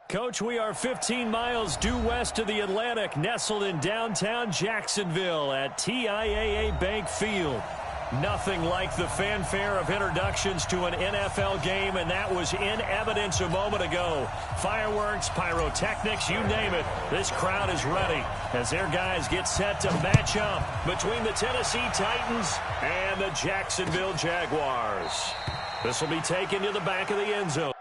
Coach, we are 15 miles due west of the Atlantic, nestled in downtown Jacksonville at TIAA Bank Field. Nothing like the fanfare of introductions to an NFL game, and that was in evidence a moment ago. Fireworks, pyrotechnics, you name it. This crowd is ready as their guys get set to match up between the Tennessee Titans and the Jacksonville Jaguars. This will be taken to the back of the end zone.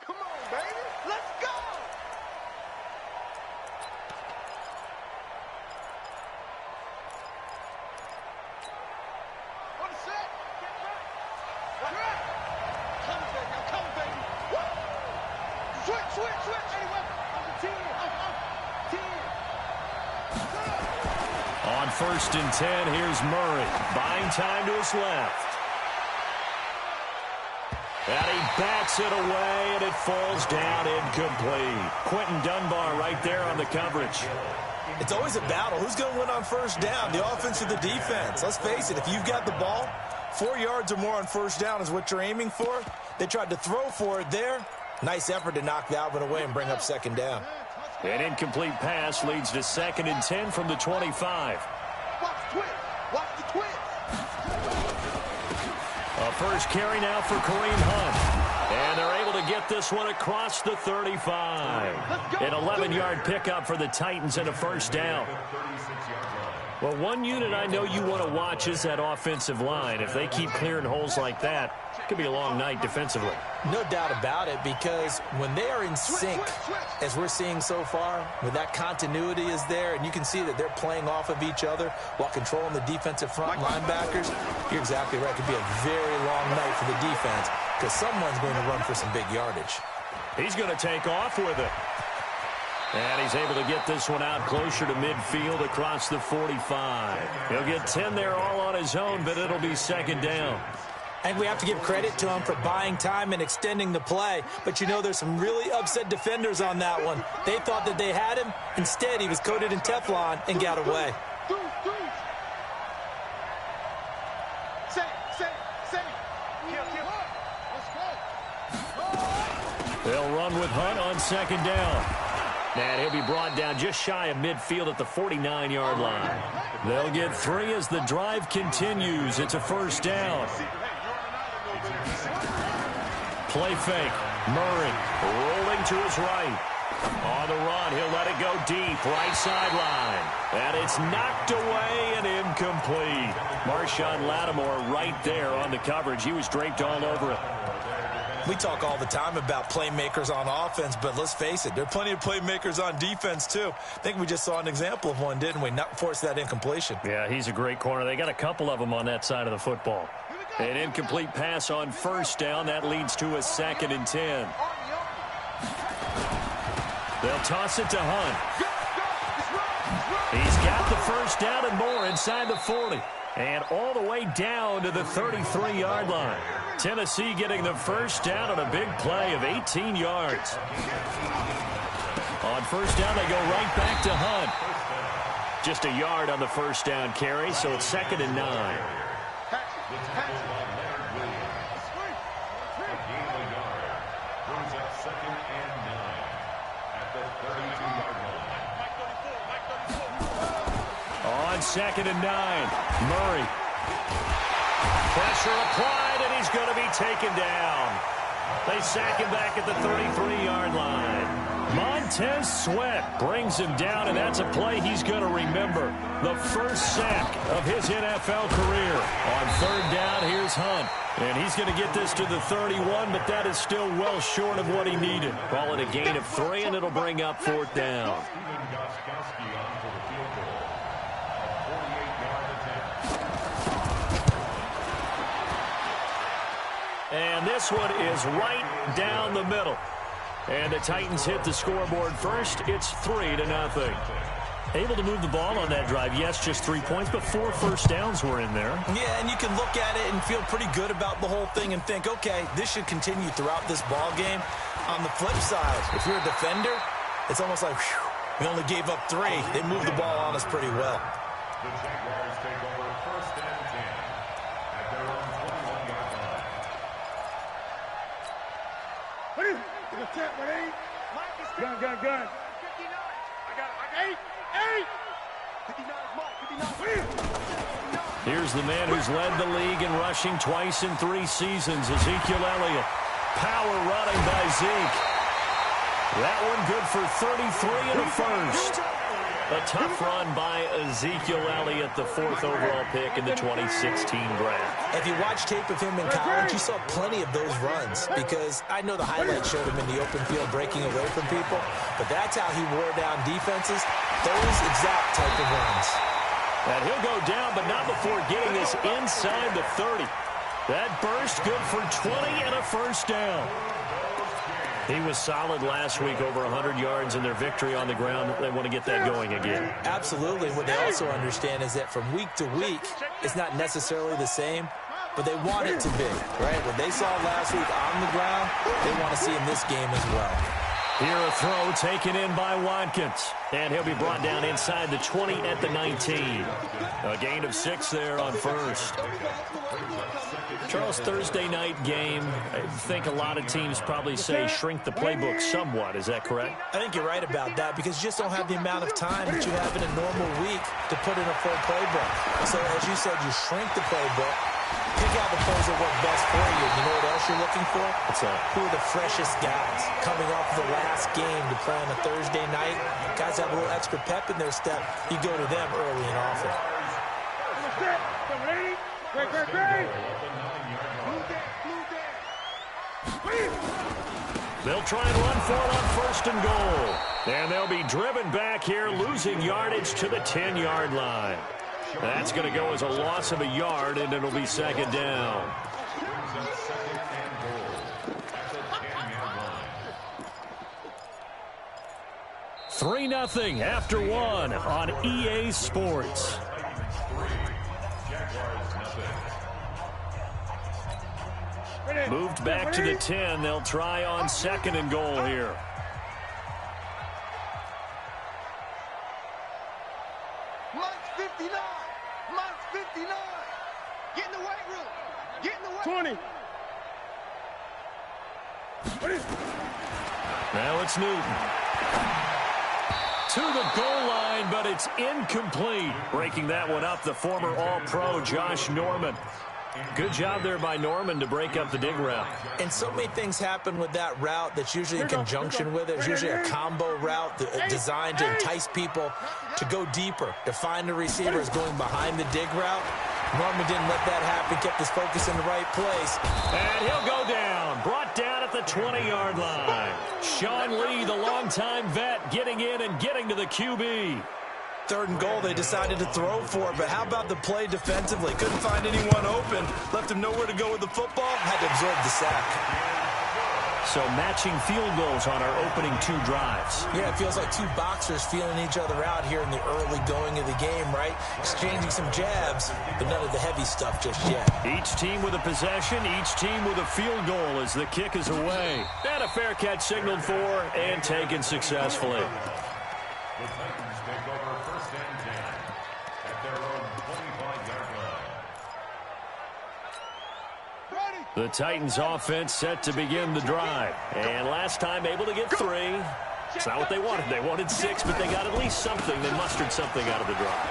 Come on, baby. Let's go. On the set. Get back. Track. Come, baby. Come, baby. Woo. Switch. Anyway, on the 10. 10. On 1st and 10, here's Murray. Buying time to his left. And he bats it away, and it falls down incomplete. Quentin Dunbar right there on the coverage. It's always a battle. Who's going to win on 1st down, the offense or the defense? Let's face it, if you've got the ball, 4 yards or more on 1st down is what you're aiming for. They tried to throw for it there. Nice effort to knock that one away and bring up 2nd down. An incomplete pass leads to 2nd and 10 from the 25. Watch the twist. Watch the twist. A first carry now for Kareem Hunt. And they're able to get this one across the 35. An 11-yard pickup for the Titans and a 1st down. Well, one unit I know you want to watch is that offensive line. If they keep clearing holes like that, it could be a long night defensively. No doubt about it, because when they are in sync, as we're seeing so far, when that continuity is there, and you can see that they're playing off of each other while controlling the defensive front linebackers, you're exactly right. It could be a very long night for the defense because someone's going to run for some big yardage. He's going to take off with it. And he's able to get this one out closer to midfield across the 45. He'll get 10 there all on his own, but it'll be 2nd down. And we have to give credit to him for buying time and extending the play. But you know, there's some really upset defenders on that one. They thought that they had him. Instead, he was coated in Teflon and got away. They'll run with Hunt on 2nd down. And he'll be brought down just shy of midfield at the 49-yard line. They'll get 3 as the drive continues. It's a 1st down. Play fake. Murray rolling to his right. On the run, he'll let it go deep, right sideline. And it's knocked away and incomplete. Marshawn Lattimore right there on the coverage. He was draped all over it. We talk all the time about playmakers on offense, but let's face it, there are plenty of playmakers on defense, too. I think we just saw an example of one, didn't we? Not force that incompletion. Yeah, he's a great corner. They got a couple of them on that side of the football. An incomplete pass on 1st down. That leads to a 2nd and 10. They'll toss it to Hunt. He's got the 1st down and more inside the 40. And all the way down to the 33-yard line. Tennessee getting the 1st down on a big play of 18 yards. On 1st down, they go right back to Hunt. Just a yard on the 1st down carry, so it's 2nd and 9. On 2nd and 9, Murray. Pressure applied, and he's going to be taken down. They sack him back at the 33-yard line. Montez Sweat brings him down, and that's a play he's going to remember. The first sack of his NFL career. On 3rd down, here's Hunt. And he's going to get this to the 31, but that is still well short of what he needed. Call it a gain of 3, and it'll bring up 4th down. And this one is right down the middle. And the Titans hit the scoreboard first. It's 3-0. Able to move the ball on that drive. Yes, just 3 points, but 4 first downs were in there. Yeah, and you can look at it and feel pretty good about the whole thing and think, okay, this should continue throughout this ball game. On the flip side, if you're a defender, it's almost like, whew, we only gave up 3. They moved the ball on us pretty well. The Jaguars take over 1st and 10 at their own 21-yard line. What is it? It's a tap, what ain't? Gun. 59. I got 8. 59 is Mike. 59. Here's the man who's led the league in rushing twice in 3 seasons, Ezekiel Elliott. Power running by Zeke. That one good for 33 and a first. A tough run by Ezekiel Elliott, the 4th overall pick in the 2016 draft. If you watch tape of him in college, you saw plenty of those runs because I know the highlights showed him in the open field breaking away from people, but that's how he wore down defenses, those exact type of runs. And he'll go down, but not before getting this inside the 30. That burst good for 20 and a first down. He was solid last week, over 100 yards in their victory on the ground. They want to get that going again. Absolutely. What they also understand is that from week to week, it's not necessarily the same, but they want it to be, right? What they saw last week on the ground, they want to see in this game as well. Here a throw taken in by Watkins. And he'll be brought down inside the 20 at the 19. A gain of 6 there on first. Charles, Thursday night game, I think a lot of teams probably say shrink the playbook somewhat. Is that correct? I think you're right about that because you just don't have the amount of time that you have in a normal week to put in a full playbook. So as you said, you shrink the playbook, pick out the plays that work best for you. You know what else you're looking for? What's that? Who are the freshest guys coming off the last game to play on a Thursday night? Guys have a little extra pep in their step. You go to them early and often. Great. They'll try and run for it on 1st and goal. And they'll be driven back here, losing yardage to the 10-yard line. That's going to go as a loss of a yard, and it'll be 2nd down. 3-0 after 1 on EA Sports. Moved back to the 10. They'll try on 2nd and goal here. Mike's 59. Mike's 59. Get in the weight room. Get in the weight 20. Now it's Newton. To the goal line, but it's incomplete. Breaking that one up, the former All-Pro Josh Norman. Good job there by Norman to break up the dig route. And so many things happen with that route that's usually in conjunction with it. It's usually a combo route designed to entice people to go deeper, to find the receivers going behind the dig route. Norman didn't let that happen, kept his focus in the right place. And he'll go down, brought down at the 20-yard line. Sean Lee, the longtime vet, getting in and getting to the QB. 3rd and goal, they decided to throw for it, but how about the play defensively? Couldn't find anyone open, left him nowhere to go with the football, had to absorb the sack. So matching field goals on our opening 2 drives. Yeah, it feels like 2 boxers feeling each other out here in the early going of the game, right? Exchanging some jabs, but none of the heavy stuff just yet. Each team with a possession, each team with a field goal as the kick is away. And a fair catch signaled for and taken successfully. The Titans take over 1st and 10 at their own 25-yard line. The Titans offense set to begin the drive. And last time able to get 3. It's not what they wanted. They wanted 6, but they got at least something. They mustered something out of the drive.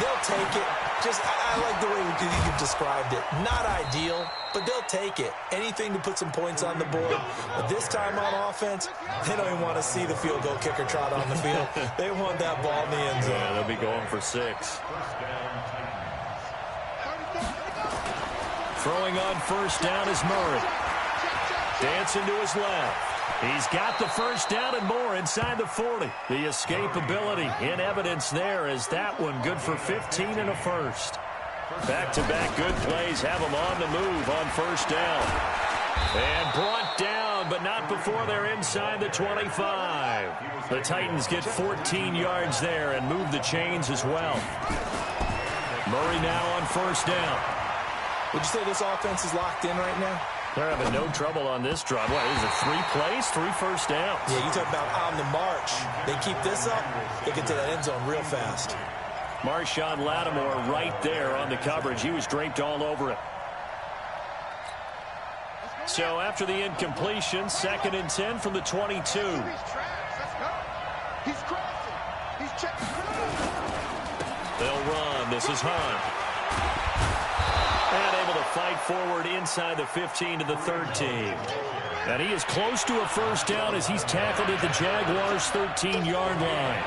They'll take it. I like the way you've described it. Not ideal, but they'll take it. Anything to put some points on the board. But this time on offense, they don't even want to see the field goal kicker trot on the field. They want that ball in the end zone. Yeah, they'll be going for 6. Throwing on 1st down is Murray. Dancing to his left. He's got the 1st down and more inside the 40. The escapability in evidence there as that one good for 15 and a first. Back-to-back good plays have them on the move on 1st down. And brought down, but not before they're inside the 25. The Titans get 14 yards there and move the chains as well. Murray now on first down. Would you say this offense is locked in right now? They're having no trouble on this drive. What, is it 3 plays, 3 first downs? Yeah, you talk about on the march. They keep this up, they get to that end zone real fast. Marshawn Lattimore right there on the coverage. He was draped all over it. So after the incompletion, 2nd and 10 from the 22. He's crossing. He's checking. They'll run. This is Hunt. And able to fight forward inside the 15 to the 13. And he is close to a first down as he's tackled at the Jaguars' 13-yard line.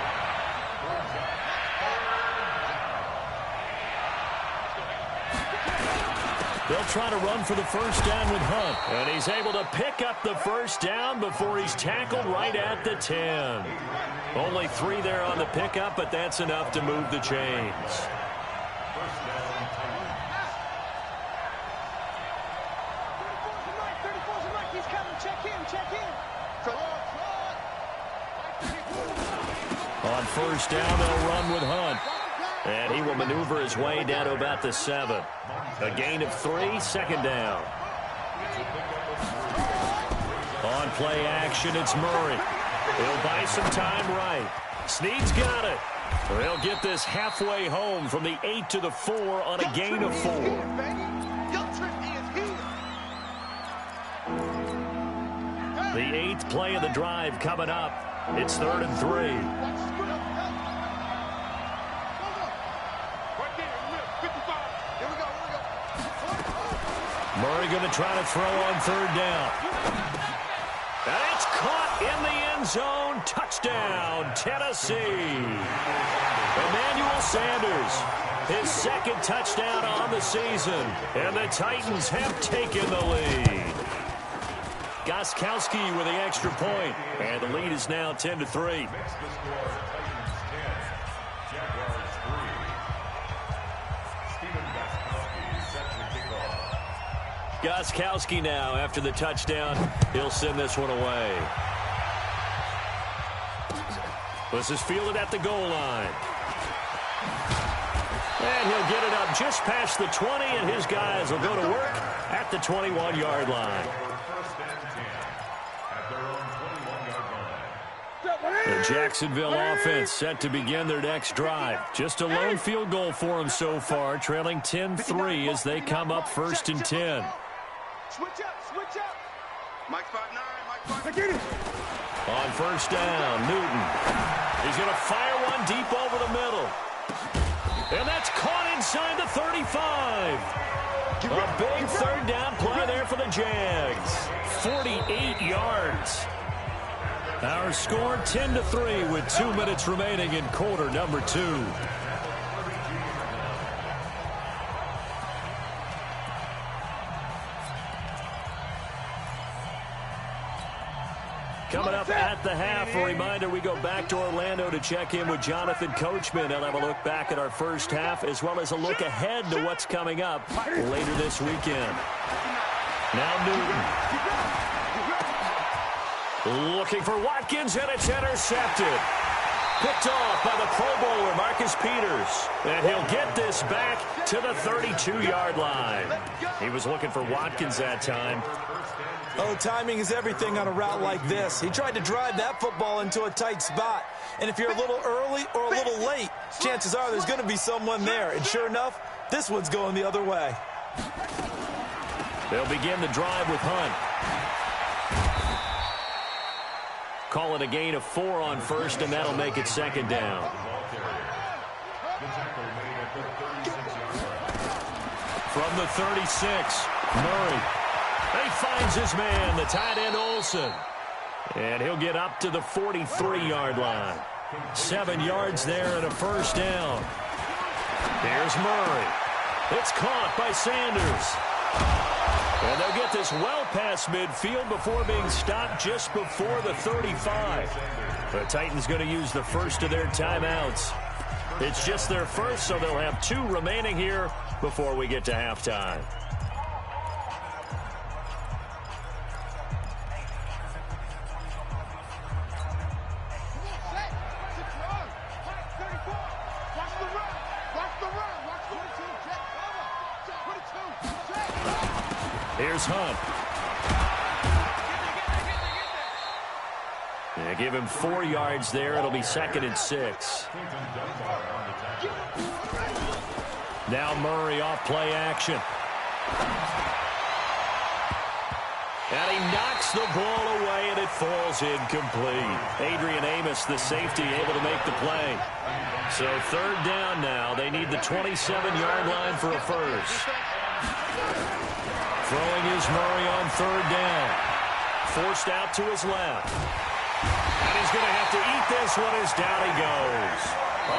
They'll try to run for the first down with Hunt. And he's able to pick up the first down before he's tackled right at the 10. Only 3 there on the pickup, but that's enough to move the chains. On first down, they'll run with Hunt. And he will maneuver his way down to about the 7. A gain of 3, 2nd down. On play action, it's Murray. He'll buy some time right. Snead's got it. They'll get this halfway home from the 8 to the 4 on a gain of 4. The 8th play of the drive coming up. It's 3rd and 3. Murray going to try to throw on 3rd down. And it's caught in the end zone. Touchdown, Tennessee. Emmanuel Sanders, his 2nd touchdown on the season. And the Titans have taken the lead. Gostkowski with the extra point. And the lead is now 10-3. Gostkowski now after the touchdown. He'll send this one away. This is fielded at the goal line. And he'll get it up just past the 20, and his guys will go to work at the 21-yard line. The Jacksonville offense set to begin their next drive. Just a lone field goal for them so far, trailing 10-3 as they come up 1st and 10. Switch up, switch up. Mike 5'9", Mike 5'9". Get it. On first down, Newton. He's going to fire one deep over the middle. And that's caught inside the 35. A big 3rd down play there for the Jags. 48 yards. Our score 10-3 with 2 minutes remaining in quarter number 2. Coming up at the half, a reminder, we go back to Orlando to check in with Jonathan Coachman. He'll have a look back at our first half as well as a look ahead to what's coming up later this weekend. Now Newton. Looking for Watkins, and it's intercepted. Picked off by the Pro Bowler, Marcus Peters. And he'll get this back to the 32-yard line. He was looking for Watkins that time. Oh, timing is everything on a route like this. He tried to drive that football into a tight spot. And if you're a little early or a little late, chances are there's going to be someone there. And sure enough, this one's going the other way. They'll begin the drive with Hunt. Call it a gain of 4 on first, and that'll make it 2nd down. From the 36, Murray. He finds his man, the tight end Olsen. And he'll get up to the 43-yard line. 7 yards there and a first down. Here's Murray. It's caught by Sanders. And they'll get this well past midfield before being stopped just before the 35. The Titans going to use the first of their timeouts. It's just their first, so they'll have 2 remaining here before we get to halftime. Here's Hunt. They give him 4 yards there. It'll be 2nd and 6. Now Murray off play action. And he knocks the ball away, and it falls incomplete. Adrian Amos, the safety, able to make the play. So 3rd down now. They need the 27-yard line for a first. Throwing is Murray on 3rd down. Forced out to his left. And he's going to have to eat this one as down he goes.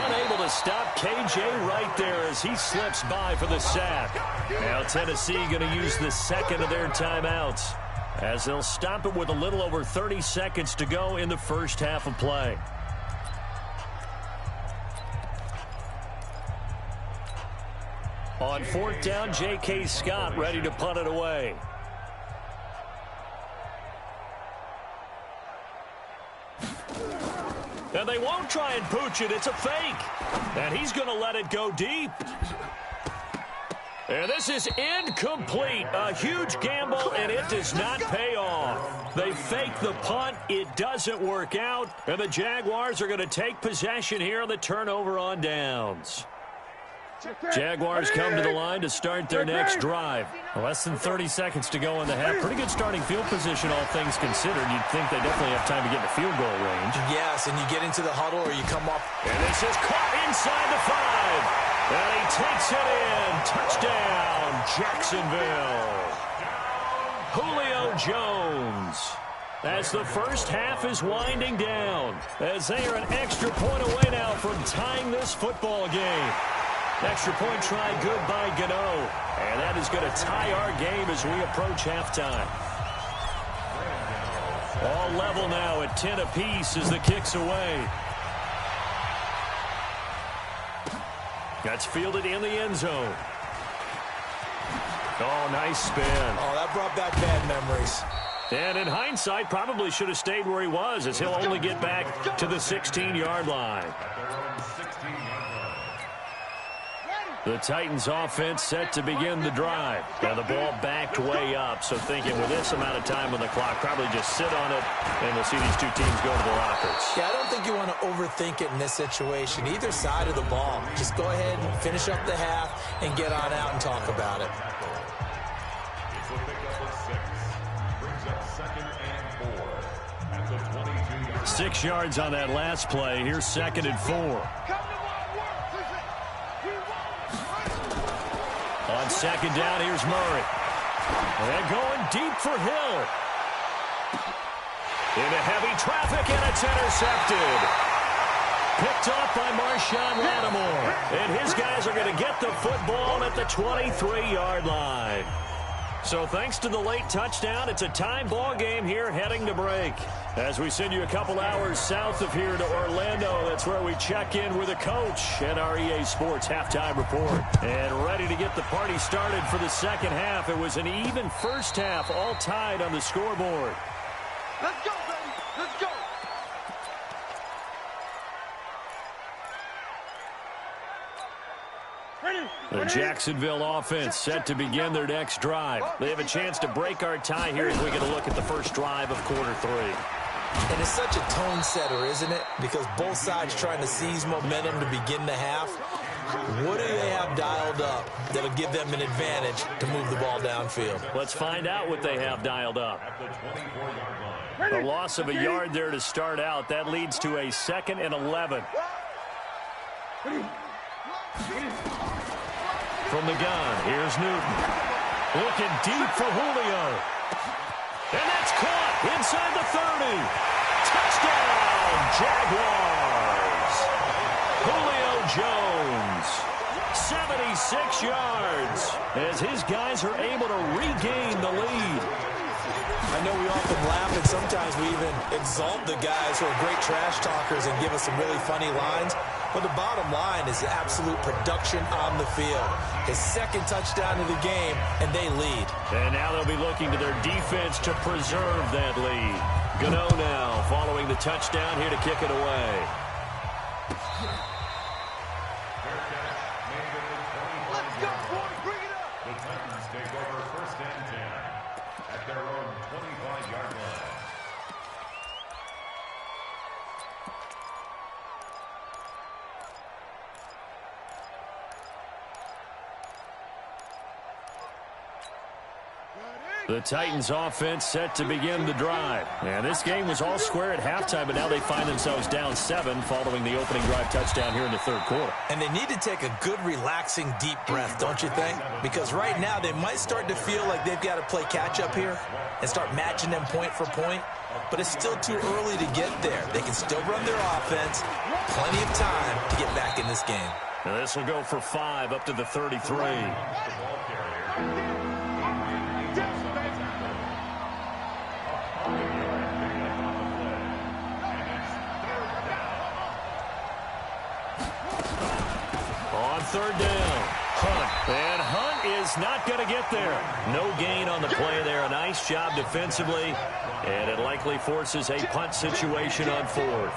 Unable to stop KJ right there as he slips by for the sack. Now Tennessee going to use the 2nd of their timeouts, as they'll stop it with a little over 30 seconds to go in the first half of play. On 4th down, J.K. Scott ready to punt it away. And they won't try and pooch it. It's a fake. And he's going to let it go deep. And this is incomplete. A huge gamble, and it does not pay off. They fake the punt. It doesn't work out. And the Jaguars are going to take possession here on the turnover on downs. Jaguars come to the line to start their next drive. Less than 30 seconds to go in the half. Pretty good starting field position, all things considered. You'd think they definitely have time to get to field goal range. Yes, and you get into the huddle or you come up. And this is caught inside the 5. And he takes it in. Touchdown, Jacksonville. Julio Jones. As the first half is winding down, as they are an extra point away now from tying this football game. Extra point try good by Gano. And that is going to tie our game as we approach halftime. All level now at 10 apiece as the kick's away. That's fielded in the end zone. Oh, nice spin. Oh, that brought back bad memories. And in hindsight, probably should have stayed where he was, as he'll only get back to the 16-yard line. The Titans offense set to begin the drive. Now the ball backed way up, so thinking with this amount of time on the clock, probably just sit on it, and we'll see these two teams go to the lockers. Yeah, I don't think you want to overthink it in this situation. Either side of the ball. Just go ahead and finish up the half and get on out and talk about it. It's a pickup of 6. Brings up 2nd and 4 at the 22-yard. 6 yards on that last play. Here's 2nd and 4. On 2nd down, here's Murray. And going deep for Hill. Into heavy traffic, and it's intercepted. Picked off by Marshawn Lattimore. And his guys are going to get the football at the 23-yard line. So thanks to the late touchdown, it's a time ball game here heading to break. As we send you a couple hours south of here to Orlando, that's where we check in with the coach and our EA Sports halftime report. And ready to get the party started for the second half. It was an even first half, all tied on the scoreboard. Let's go, baby. Let's go. The Jacksonville offense set to begin their next drive. They have a chance to break our tie here as we get a look at the first drive of quarter 3. And it's such a tone setter, isn't it? Because both sides trying to seize momentum to begin the half. What do they have dialed up that'll give them an advantage to move the ball downfield? Let's find out what they have dialed up. A loss of a yard there to start out. That leads to a 2nd and 11. From the gun, here's Newton. Looking deep for Julio. And that's caught inside the 30. Touchdown, Jaguars. Julio Jones, 76 yards, as his guys are able to regain the lead. I know we often laugh, and sometimes we even exalt the guys who are great trash talkers and give us some really funny lines. But the bottom line is the absolute production on the field. His 2nd touchdown of the game, and they lead. And now they'll be looking to their defense to preserve that lead. Gano now following the touchdown here to kick it away. Let's go, boys. Bring it up. The Titans take over 1st and 10 at their own 25-yard line. The Titans offense set to begin the drive. And this game was all square at halftime, but now they find themselves down 7 following the opening drive touchdown here in the third quarter. And they need to take a good, relaxing, deep breath, don't you think? Because right now they might start to feel like they've got to play catch-up here and start matching them point for point. But it's still too early to get there. They can still run their offense. Plenty of time to get back in this game. Now this will go for 5 up to the 33. On third down, Hunt. And Hunt is not going to get there. No gain on the play there. A nice job defensively. And it likely forces a punt situation on 4th.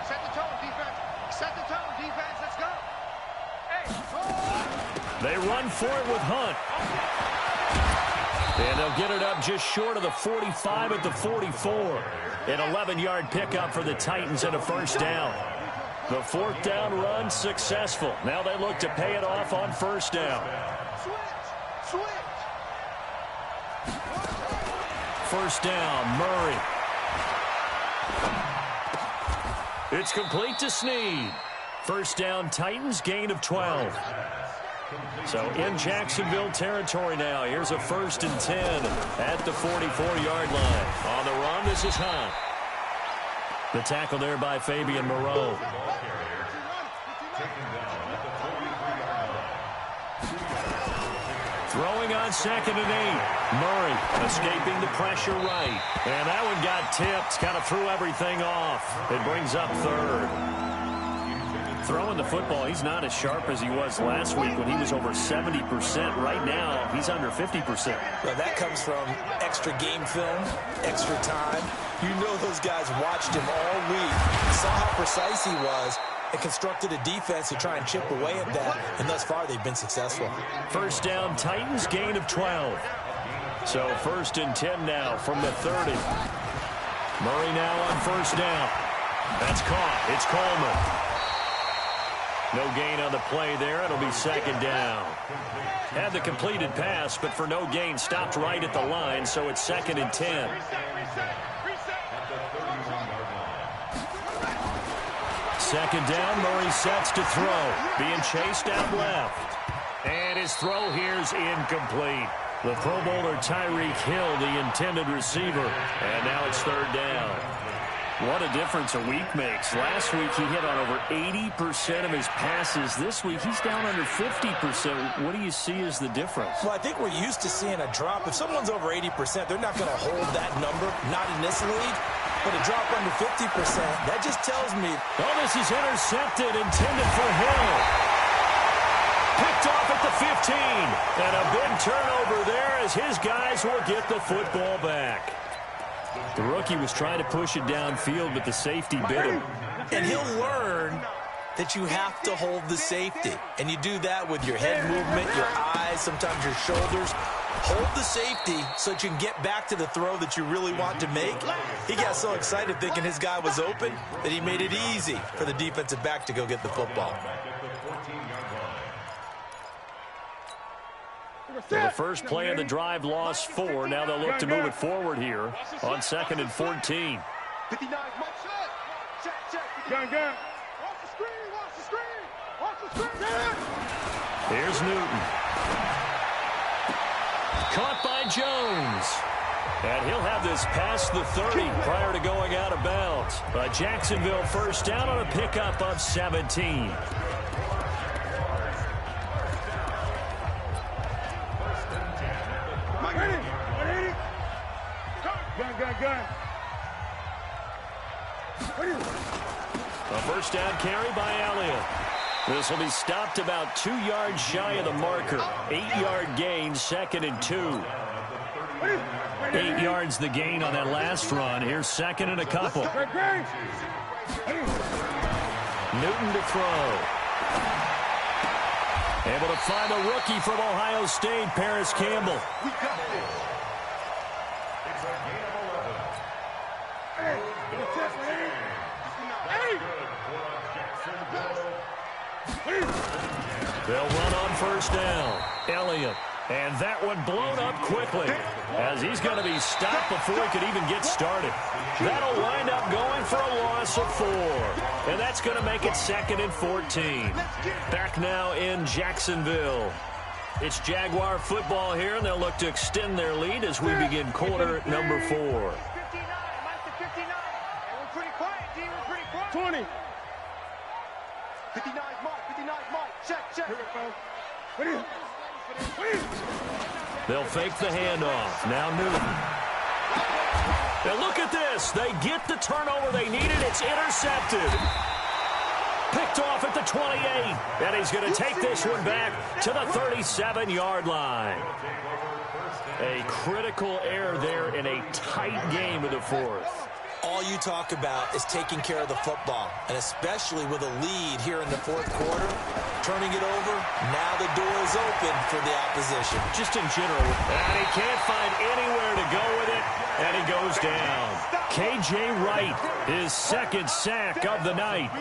Set the tone, defense. Set the tone, defense. Let's go. They run for it with Hunt. And they'll get it up just short of the 45 at the 44. An 11-yard pickup for the Titans and a first down. The 4th down run successful. Now they look to pay it off on first down. Switch. First down, Murray. It's complete to Snead. First down, Titans, gain of 12. So in Jacksonville territory now. Here's a 1st and 10 at the 44-yard line. On the run, this is Hunt. The tackle there by Fabian Moreau. Throwing on 2nd and 8. Murray escaping the pressure right. And that one got tipped. Kind of threw everything off. It brings up 3rd. Throwing the football, he's not as sharp as he was last week when he was over 70%. Right now, he's under 50%. Well, that comes from extra game film, extra time. You know those guys watched him all week, saw how precise he was, and constructed a defense to try and chip away at that. And thus far, they've been successful. First down, Titans, gain of 12. So 1st and 10 now from the 30. Murray now on first down. That's caught. It's Coleman. No gain on the play there. It'll be 2nd down. Had the completed pass, but for no gain, stopped right at the line, so it's 2nd and 10. Second down, Murray sets to throw. Being chased out left. And his throw here's incomplete. The Pro Bowler Tyreek Hill, the intended receiver. And now it's 3rd down. What a difference a week makes. Last week he hit on over 80% of his passes. This week he's down under 50%. What do you see as the difference? Well, I think we're used to seeing a drop. If someone's over 80%, they're not going to hold that number, not in this league. But a drop under 50%, that just tells me. Oh, this is intercepted, intended for Hill. Picked off at the 15. And a big turnover there as his guys will get the football back. The rookie was trying to push it downfield, but the safety bit him. And he'll learn that you have to hold the safety. And you do that with your head movement, your eyes, sometimes your shoulders. Hold the safety so that you can get back to the throw that you really want to make. He got so excited thinking his guy was open that he made it easy for the defensive back to go get the football. So the first play of the drive lost 4. Now they'll look to move it forward here on 2nd and 14. 59, Gun. Watch the screen. Here's Newton. Caught by Jones. And he'll have this past the 30 prior to going out of bounds. But Jacksonville first down on a pickup of 17. Gun. A first down carry by Elliott. This will be stopped about 2 yards shy of the marker. 8-yard gain, 2nd and 2. 8 yards the gain on that last run. Here's 2nd and a couple. Newton to throw. Able to find a rookie from Ohio State, Paris Campbell. We got this. It's a gain of 11. Hey, good for Jacksonville. They'll run on first down. Elliott. And that one blown up quickly as he's going to be stopped before he could even get started. That'll wind up going for a loss of 4. And that's going to make it 2nd and 14. Back now in Jacksonville. It's Jaguar football here, and they'll look to extend their lead as we begin quarter number 4. 59, Mike, 59. We're pretty quiet, D. We're pretty quiet. 20. 59, Mike. Check. What are you? They'll fake the handoff. Now Newton. And look at this. They get the turnover they needed. It's intercepted. Picked off at the 28. And he's going to take this one back to the 37-yard line. A critical error there in a tight game of the 4th. All you talk about is taking care of the football, and especially with a lead here in the 4th quarter, turning it over, now the door is open for the opposition. Just in general, and he can't find anywhere to go with it, and he goes down. K.J. Wright, his 2nd sack of the night.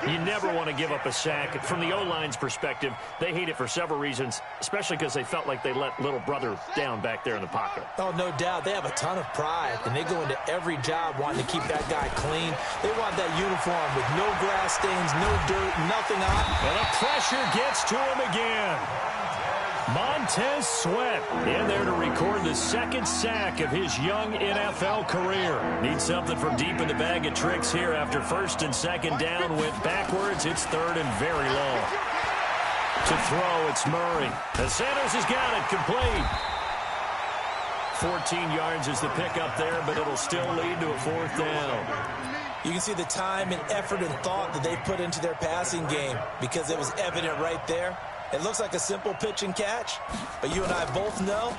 You never want to give up a sack. From the O-line's perspective, they hate it for several reasons, especially because they felt like they let little brother down back there in the pocket. Oh, no doubt. They have a ton of pride, and they go into every job wanting to keep that guy clean. They want that uniform with no grass stains, no dirt, nothing on. And the pressure gets to him again. Montez Sweat in there to record the 2nd sack of his young NFL career. Needs something from deep in the bag of tricks here after 1st and 2nd down. Went backwards. It's 3rd and very long. To throw, it's Murray. And Sanders has got it. Complete. 14 yards is the pickup there, but it'll still lead to a 4th down. You can see the time and effort and thought that they put into their passing game because it was evident right there. It looks like a simple pitch and catch, but you and I both know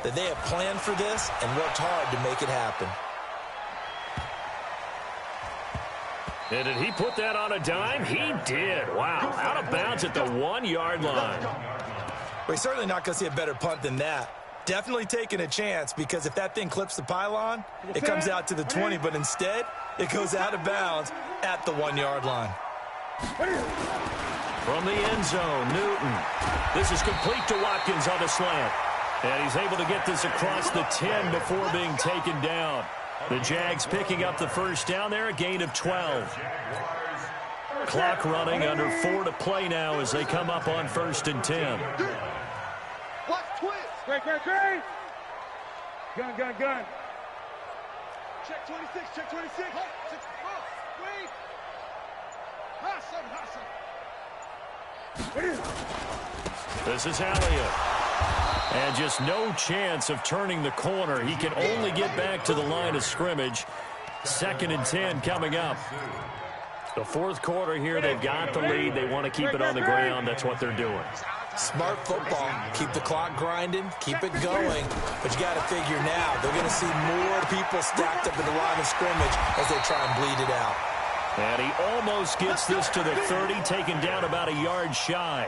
that they have planned for this and worked hard to make it happen. And did he put that on a dime? He did. Wow. Out of bounds at the 1-yard line. We're certainly not going to see a better punt than that. Definitely taking a chance because if that thing clips the pylon, it comes out to the 20, but instead it goes out of bounds at the 1-yard line. From the end zone, Newton. This is complete to Watkins on the slant. And he's able to get this across the 10 before being taken down. The Jags picking up the 1st down there, a gain of 12. Clock running, under 4 to play now as they come up on 1st and 10. Watch twist. Great. Gun. Check 26. Wait. Hustle. This is Elliott. And just no chance of turning the corner. He can only get back to the line of scrimmage. 2nd and 10 coming up. The 4th quarter here, they've got the lead. They want to keep it on the ground. That's what they're doing. Smart football. Keep the clock grinding. Keep it going. But you got to figure now, they're going to see more people stacked up at the line of scrimmage as they try and bleed it out. And he almost gets this to the 30, taken down about a yard shy.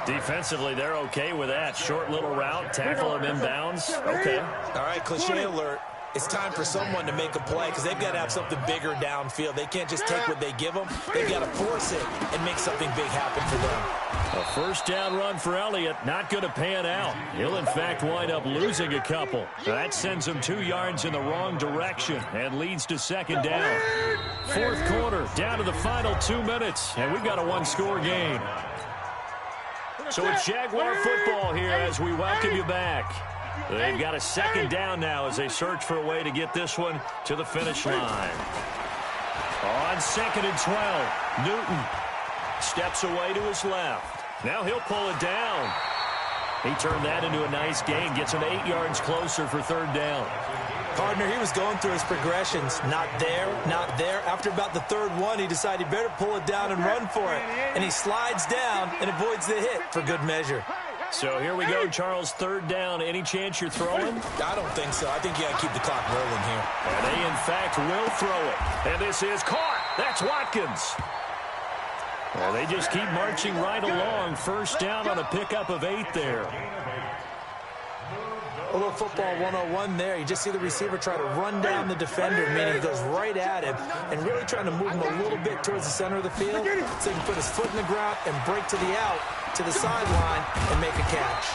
Defensively, they're okay with that. Short little route, tackle him inbounds. Okay. All right, cliche alert. It's time for someone to make a play because they've got to have something bigger downfield. They can't just take what they give them. They've got to force it and make something big happen for them. A 1st down run for Elliott, not going to pan out. He'll, in fact, wind up losing a couple. That sends him 2 yards in the wrong direction and leads to 2nd down. 4th quarter, down to the final 2 minutes, and we've got a 1-score game. So it's Jaguar football here as we welcome you back. They've got a 2nd down now as they search for a way to get this one to the finish line. On 2nd and 12, Newton steps away to his left. Now he'll pull it down. He turned that into a nice gain, gets him 8 yards closer for 3rd down. Partner, he was going through his progressions. Not there, not there. After about the 3rd one, he decided he better pull it down and run for it. And he slides down and avoids the hit for good measure. So here we go, Charles, 3rd down. Any chance you're throwing? I don't think so. I think you got to keep the clock rolling here. And they, in fact, will throw it. And this is caught. That's Watkins. And they just keep marching right along. First down on a pickup of 8 there. A little football 101 there. You just see the receiver try to run down the defender, meaning he goes right at him and really trying to move him a little bit towards the center of the field so he can put his foot in the ground and break to the out, to the sideline, and make a catch.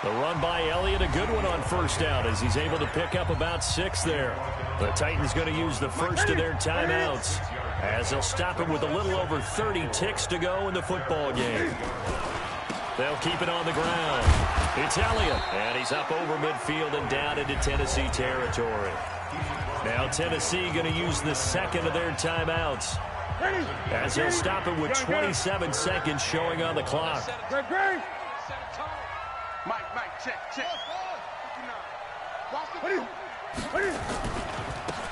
The run by Elliott, a good one on first down as he's able to pick up about 6 there. The Titans going to use the first of their timeouts as they'll stop it with a little over 30 ticks to go in the football game. They'll keep it on the ground. It's Elliott, and he's up over midfield and down into Tennessee territory. Now Tennessee going to use the second of their timeouts as they'll stop it with 27 seconds showing on the clock. Mike, check.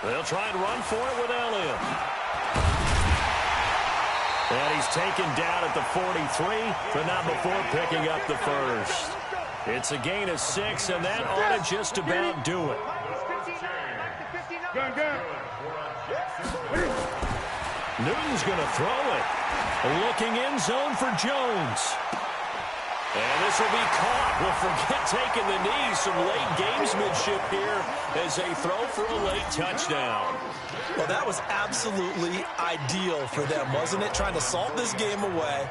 They'll try and run for it with Elliott. And he's taken down at the 43, but not before picking up the first. It's a gain of 6, and that ought to just about do it. Newton's going to throw it. Looking in zone for Jones. And this will be caught. We'll forget taking the knee. Some late gamesmanship here as they throw for a late touchdown. Well, that was absolutely ideal for them, wasn't it? Trying to salt this game away.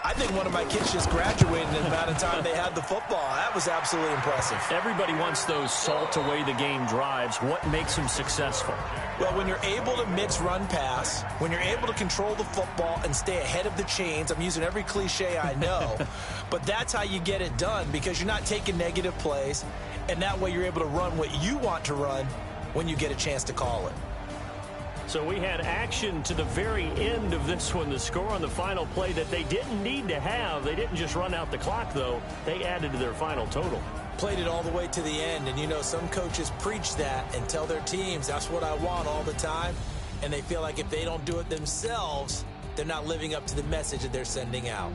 I think one of my kids just graduated in the amount of time they had the football. That was absolutely impressive. Everybody wants those salt away the game drives. What makes them successful? Well, when you're able to mix run pass, when you're able to control the football and stay ahead of the chains, I'm using every cliche I know, but that's how you get it done because you're not taking negative plays, and that way you're able to run what you want to run when you get a chance to call it. So we had action to the very end of this one. The score on the final play that they didn't need to have. They didn't just run out the clock, though. They added to their final total. Played it all the way to the end, and you know some coaches preach that and tell their teams that's what I want all the time, and they feel like if they don't do it themselves, they're not living up to the message that they're sending out.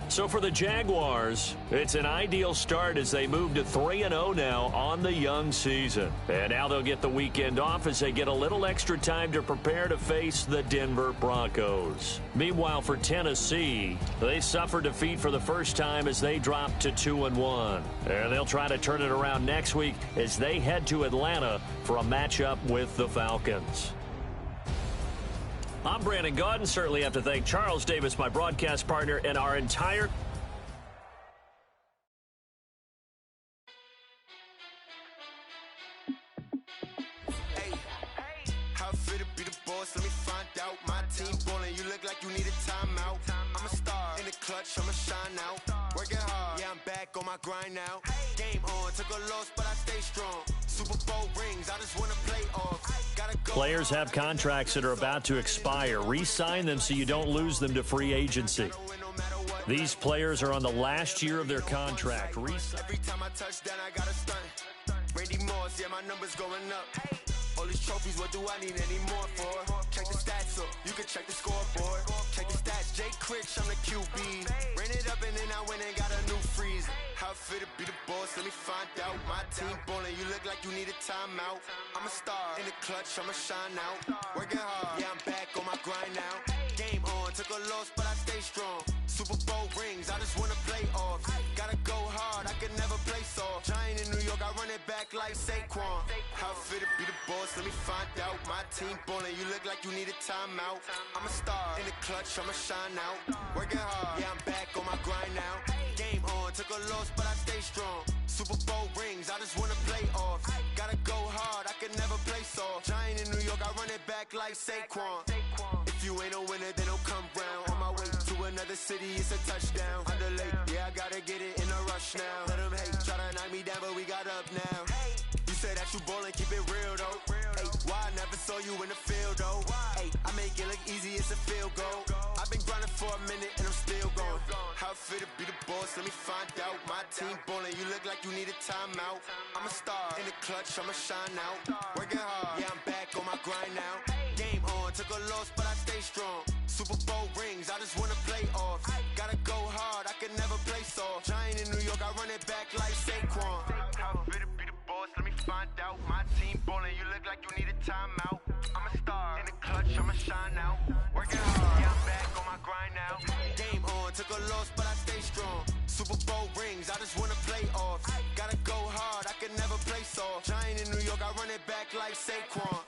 So for the Jaguars, it's an ideal start as they move to 3-0 now on the young season. And now they'll get the weekend off as they get a little extra time to prepare to face the Denver Broncos. Meanwhile, for Tennessee, they suffered defeat for the first time as they dropped to 2-1. And they'll try to turn it around next week as they head to Atlanta for a matchup with the Falcons. I'm Brandon Gaudin. Certainly have to thank Charles Davis, my broadcast partner, and our entire... Hey, how fit to be the boss? Let me find out. My team ballin', you look like you need a timeout. I'm a star in the clutch, I'ma shine out. Working hard, yeah, I'm back on my grind now. Game on, took a loss, but I stay strong. Super Bowl rings, I just wanna play off. Players have contracts that are about to expire. Re-sign them so you don't lose them to free agency. These players are on the last year of their contract. Every time I touch down, I got a stunt. Randy Moss, yeah, my number's going up. All these trophies, what do I need any more for? Check the stats up, you can check the scoreboard. Check the stats, Jay Critch, I'm the QB. Ran it up and then I went and got a new freeze. How fit to be the boss, let me find out. My team ballin', you look like you need a timeout. I'm a star in the clutch, I'ma shine out. Working hard, yeah, I'm back on my grind now. Game on, took a loss, but I stay strong. Super Bowl rings, I just wanna play off. Gotta go hard, I could never play soft. Giant in New York, I run it back like Saquon. How fit to be the boss, let me find out. My team ballin', you look like you need a timeout. I'm a star in the clutch, I'ma shine out. Working hard, yeah, I'm back on my grind now. Game on, took a loss, but I stay strong. Super Bowl rings, I just wanna play off. Gotta go hard, I could never play soft. Giant in New York, I run it back like Saquon. If you ain't a winner, then don't come round. On my way to another city, it's a touchdown. Underlay, yeah, I gotta get it in a rush now. Let them hate, try to knock me down, but we got up now. You say that you ballin', keep it real though. Hey, why I never saw you in the field though? Hey, I make it look easy, it's a field goal. I've been grinding for a minute and I'm still going. How fit to be the boss, let me find out. My team ballin', you look like you need a timeout. I'm a star in the clutch, I'ma shine out. Working hard, yeah, I'm back on my grind now. Game on, took a loss, but I stay strong. Super Bowl rings, I just wanna play off. Gotta go hard, I could never play soft. Giant in New York, I run it back like Saquon. How fit to be the boss, let me find out. My team ballin', you look like you need a timeout. I'm a star in the clutch, I'ma shine out. Working took a loss, but I stay strong. Super Bowl rings, I just wanna play off. Gotta go hard, I can never play soft. Giant in New York, I run it back like Saquon.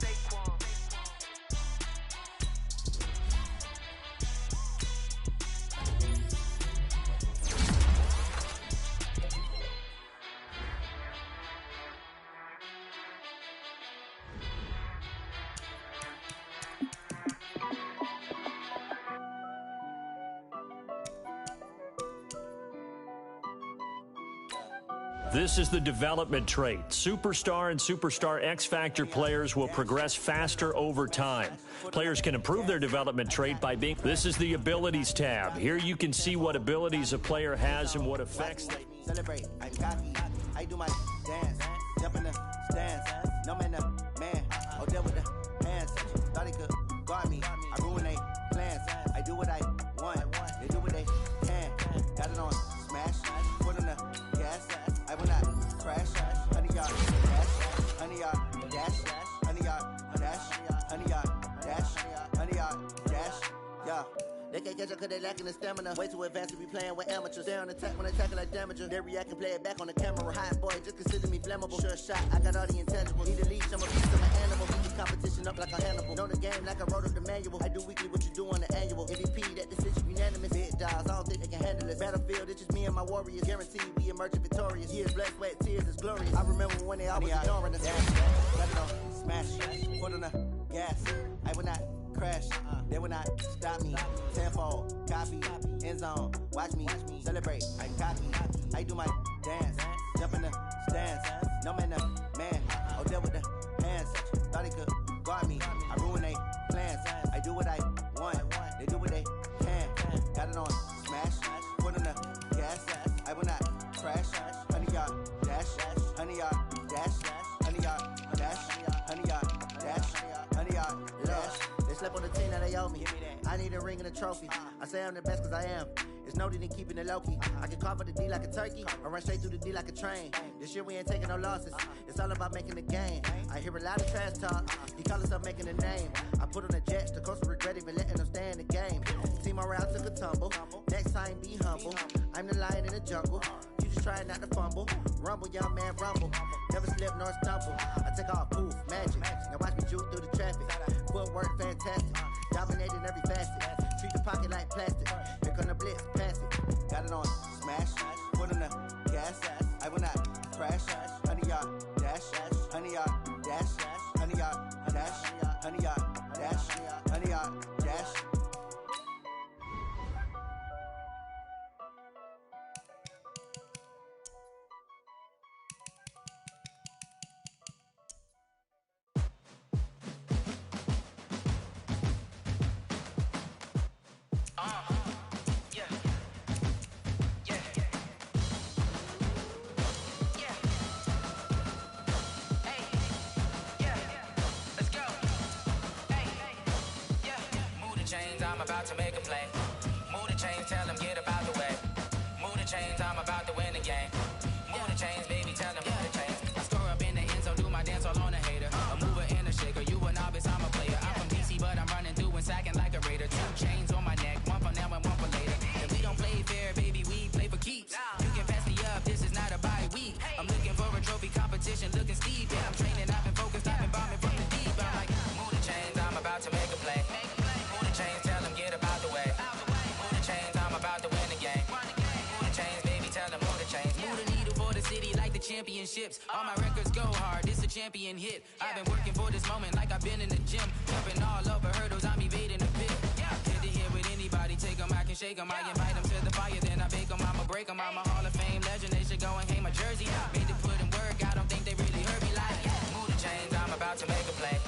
This is the development trait. Superstar and Superstar X-Factor players will progress faster over time. Players can improve their development trait by being... This is the Abilities tab. Here you can see what abilities a player has and what effects they... Celebrate, I'm cocky. I do my dance. Jump in the stands. No man, man. Oh, there with the hands. Thought he could guard me. I ruin they plans. I do what I want. They do what they can. Got it on smash. Put on the gas. I will not crash. 100 yard dash. 100 yard dash. 100 yard dash. 100 yard dash. 100 yard dash. Yeah. They can't catch up cause they lacking the stamina. Way too advanced to be playing with amateurs. Stay on attack when they tackle like damager. They react and play it back on the camera. Hot boy, just consider me flammable. Sure shot, I got all the intangibles. Need a leash, I'm a piece of an animal. Beat the competition up like a Hannibal. Know the game like I wrote up the manual. I do weekly what you do on the annual. MVP, that decision unanimous. Big dials, I don't think they can handle it. Battlefield, it's just me and my warriors. Guaranteed we emerging victorious. Years, blood, sweat, tears, it's glorious. I remember when they always ignoring us. Got it on smash. Put on the gas. I will not crash. They will not stop me. Tenfold, copy, end zone. Watch me celebrate. I'm cocky. I do my dance. Jump in the stands. No man, man. Oh, there with the hands. Thought he could guard me. I ruin they plans. I do what I want. They do what they can. Got it on smash. Put on the gas. I will not crash. 100 yard dash. 100 yard dash. 100 yard dash. 100 yard dash. 100 yard dash. They slept on the team that they owe me. I need a ring and a trophy. I say I'm the best cause I am. It's no need in keeping it low-key. I can carve up the D like a turkey or run straight through the D like a train. This year we ain't taking no losses. It's all about making the game. I hear a lot of trash talk. He call himself making a name. I put on the Jets. The coach will regret even letting them stay in the game. Team around took a tumble. Next time be humble. I'm the lion in the jungle. You just try not to fumble. Rumble, young man, rumble. Never slip nor stumble. I take off, poof, magic. Now watch me juke through the traffic. Footwork fantastic. Dominating every facet. Treat the pocket like plastic. Here come the blitz, pass it. Got it on smash. Put on the gas. I will not crash. 100 yard dash. 100 yard dash. 100 yard dash. 100 yard dash. 100 yard dash. I'm about to make a play. Move the chains, tell them get about the way. Move the chains, I'm about to win the game. Move the chains, baby, tell them move the chains. I score up in the end zone, do my dance all on a hater. A mover and a shaker, you a novice, I'm a player. I'm from DC, but I'm running through and sacking like a raider. 2 chains on my neck, one for now and one for later. And we don't play fair, baby, we play for keeps. You can pass me up, this is not a bye week. I'm looking for a trophy competition, looking steep. Yeah, I'm training, I've been focused, I've been bombing from the deep. I'm like, move the chains, I'm about to make a play. Move the chains, tell them get about the way. Move the chains, I'm about to win the game. Move the chains, baby, tell them move the chains. Move the needle for the city like the championships. All my records go hard, this a champion hit. I've been working for this moment like I've been in the gym. Jumping all over hurdles, I'm evading the pit. Get to here with anybody, take them, I can shake them. I invite them to the fire, then I bake them, I'ma break them. I'm a Hall of Fame legend, they should go and hang my jersey. Made to put in work, I don't think they really heard me like. Move the chains, I'm about to make a play.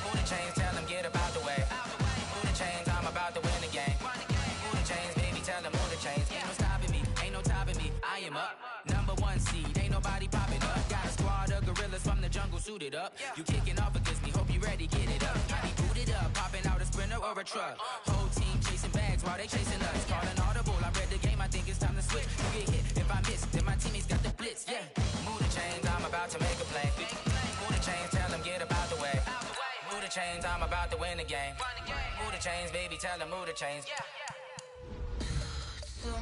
Move the chains, tell them get about the way. Move the chains, I'm about to win the game. Move the chains, baby, tell them move the chains. Ain't no stopping me, ain't no topping me. I am up, #1 seed, ain't nobody popping up. Got a squad of gorillas from the jungle suited up. You kicking off against me, hope you ready, get it up. I be booted up, popping out a Sprinter or a truck. Whole team chasing bags while they chasing us. Calling audible, I read the game, I think it's time to switch. You get hit, if I miss, then my teammates got the blitz, yeah. Move the chains, I'm about to make a play. Move the chains, tell them get about the way. Move the chains, I'm about to win the game. Move the chains, baby, tell them move the chains. So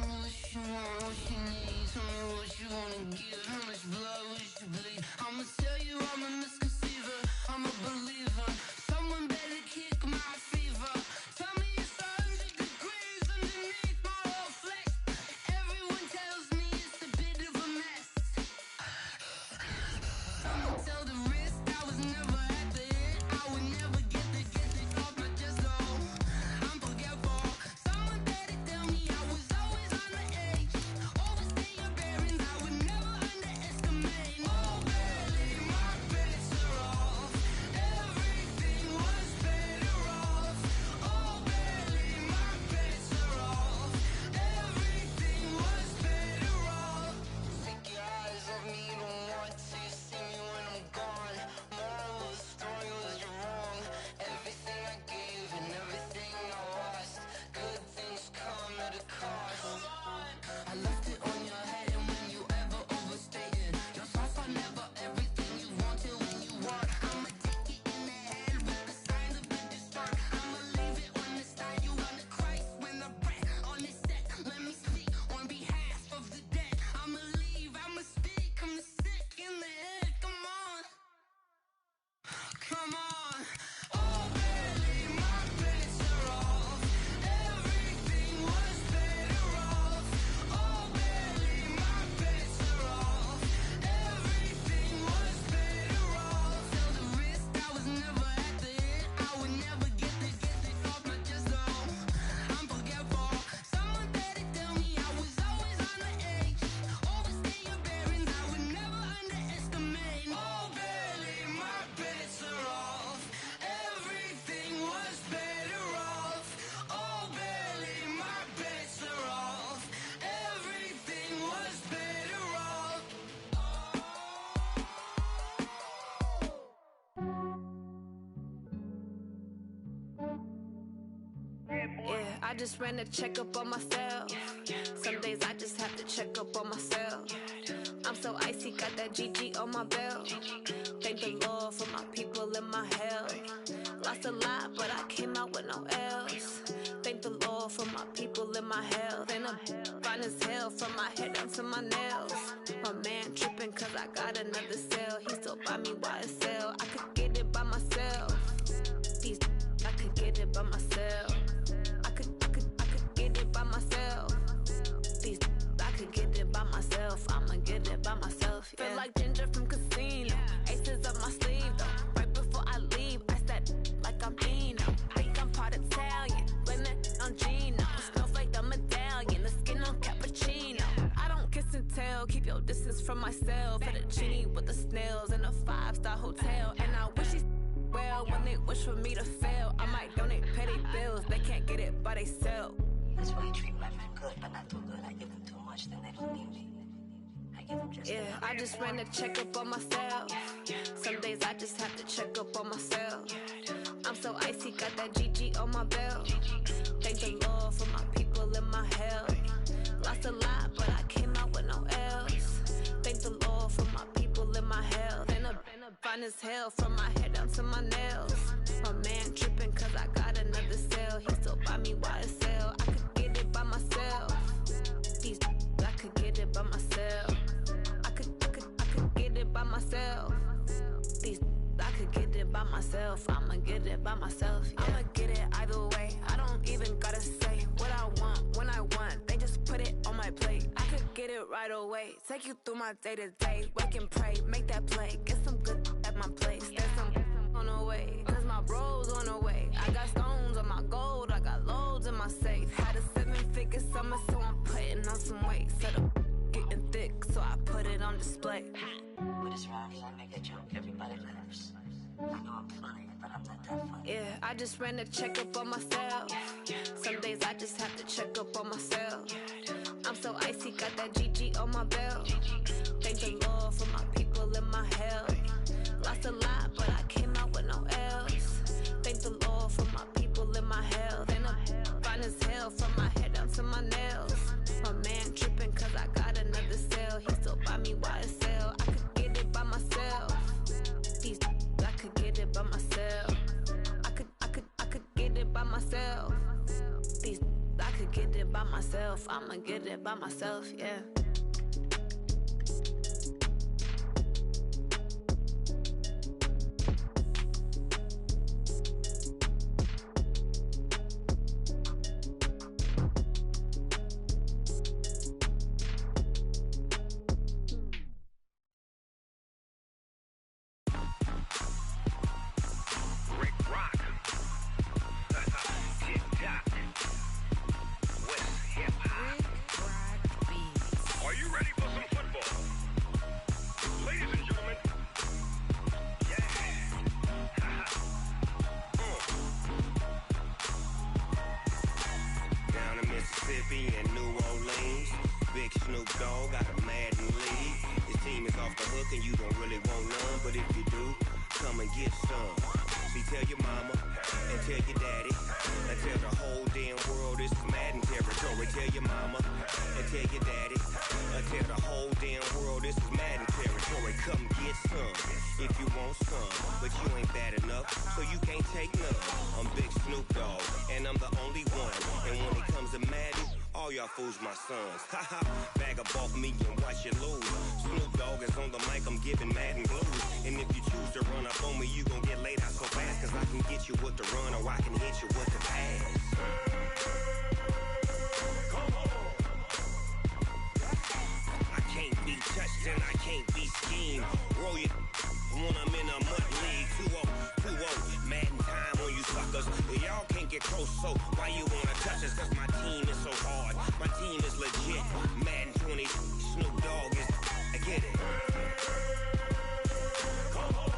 I just ran a checkup on myself. Some days I just have to check up on myself. I'm so icy, got that GG on my belt. Thank the Lord for my people in my health. Lost a lot, but I came out with no else. Thank the Lord for my people in my health. And I'm fine as hell from my head down to my nails. My man tripping cause I got another cell. He still buy me YSL. I could get it by myself. These I could get it by myself. I could get it by myself. These I could get it by myself. I'ma get it by myself. Yeah. Feel like Ginger from Casino. Aces up my sleeve though. Right before I leave, I said like I'm Dino. Think I'm part Italian. Blame it on Gino. Snowflake the medallion. The skin on cappuccino. I don't kiss and tell. Keep your distance from myself. Fettuccine with the snails in a 5-star hotel. And I wish he's well when they wish for me to fail. I might donate petty bills. They can't get it by themselves. That's why you treat my friend good, but not too good. I give them too much, then they don't need me. I give them just yeah, I just ran a checkup on myself. Some days I just have to check up on myself. I'm so icy, got that GG on my belt. Thank the Lord for my people in my health. Lost a lot, but I came out with no else. Thank the Lord for my people in my health. And I'm fine as hell from my head down to my nails. My man tripping cause I got another cell. He still buy me YSL. I could get it by myself. These I could get it by myself. I could get it by myself. These I could get it by myself. I'ma get it by myself. Yeah. I'ma get it either way. I don't even gotta say what I want when I want. They just put it on my plate. I could get it right away. Take you through my day to day. Wake and pray, make that play. Get some good at my place. There's some on the way. Cause my bro's on the way. I got stones on my gold. I got loads in my safe. Had a 7-figure summer, so I'm putting on some weight. Set up getting thick, so I put it on display. With this round, I make a joke, everybody laughs. I know I'm funny, but I'm not that funny. Yeah, I just ran a checkup on myself. Some days I just have to check up on myself. I'm so icy, got that GG on my belt. Thank the Lord for my people in my health. Lost a lot, but I came out with no else. Thank the Lord for my people in my health. And I'm fine as hell from my head down to my nails. My man tripping cause I got another cell. He still buy me YSL. I could get it by myself. These I could get it by myself. I could get it by myself. These I could get it by myself. I'ma get it by myself, yeah. Fools my sons. Haha, bag up off me and watch you lose. Snoop Dogg is on the mic, I'm giving Madden blues. And if you choose to run up on me, you gon' get laid out so fast. Cause I can get you with the run or I can hit you with the pass. Come on. I can't be touched and I can't be schemed. Roll you when I'm in a mud league. 2-0, Madden time on you suckers. Y'all can't get close, so why you wanna touch us? Cause my team is so hard. My team is legit. Madden 20, Snoop Dogg is. I get it. Come on.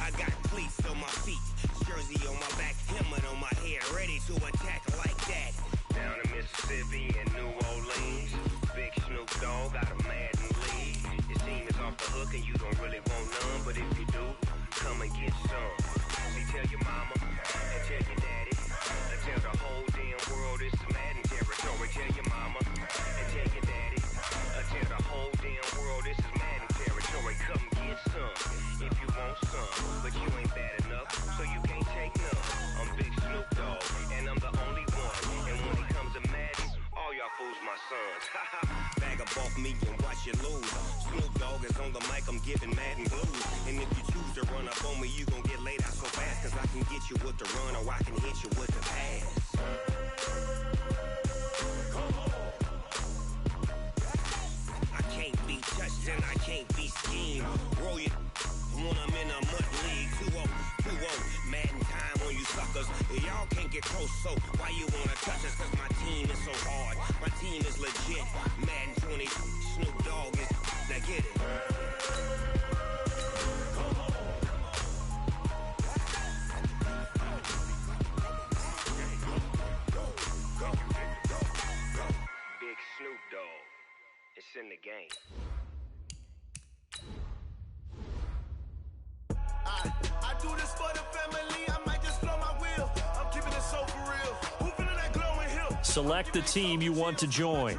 I got cleats on my feet, jersey on my back, helmet on my head, ready to attack like that. Down in Mississippi and New Orleans, big Snoop Dogg got a Madden league. Your team is off the hook and you don't really want none, but if you do, come and get some. See, tell your mama and tell your daddy and tell Snoop Dogg is on the mic, I'm giving Madden blues. And if you choose to run up on me, you gon' get laid out so fast. Cause I can get you with the run or I can hit you with the pass. I can't be touched and I can't be schemed. Roll you when I'm in a mud league. 2-0, Madden time on you suckers. Y'all can't get close, so why you wanna touch us? Cause my team is so hard. My team is legit. Madden 20, Snoop Dogg is. Now get it. Big Snoop Dogg. It's in the game. I do this for the family. I might just blow my wheel. I'm keeping it so for real. Who feeling that glowing hill? Select the team you want to join.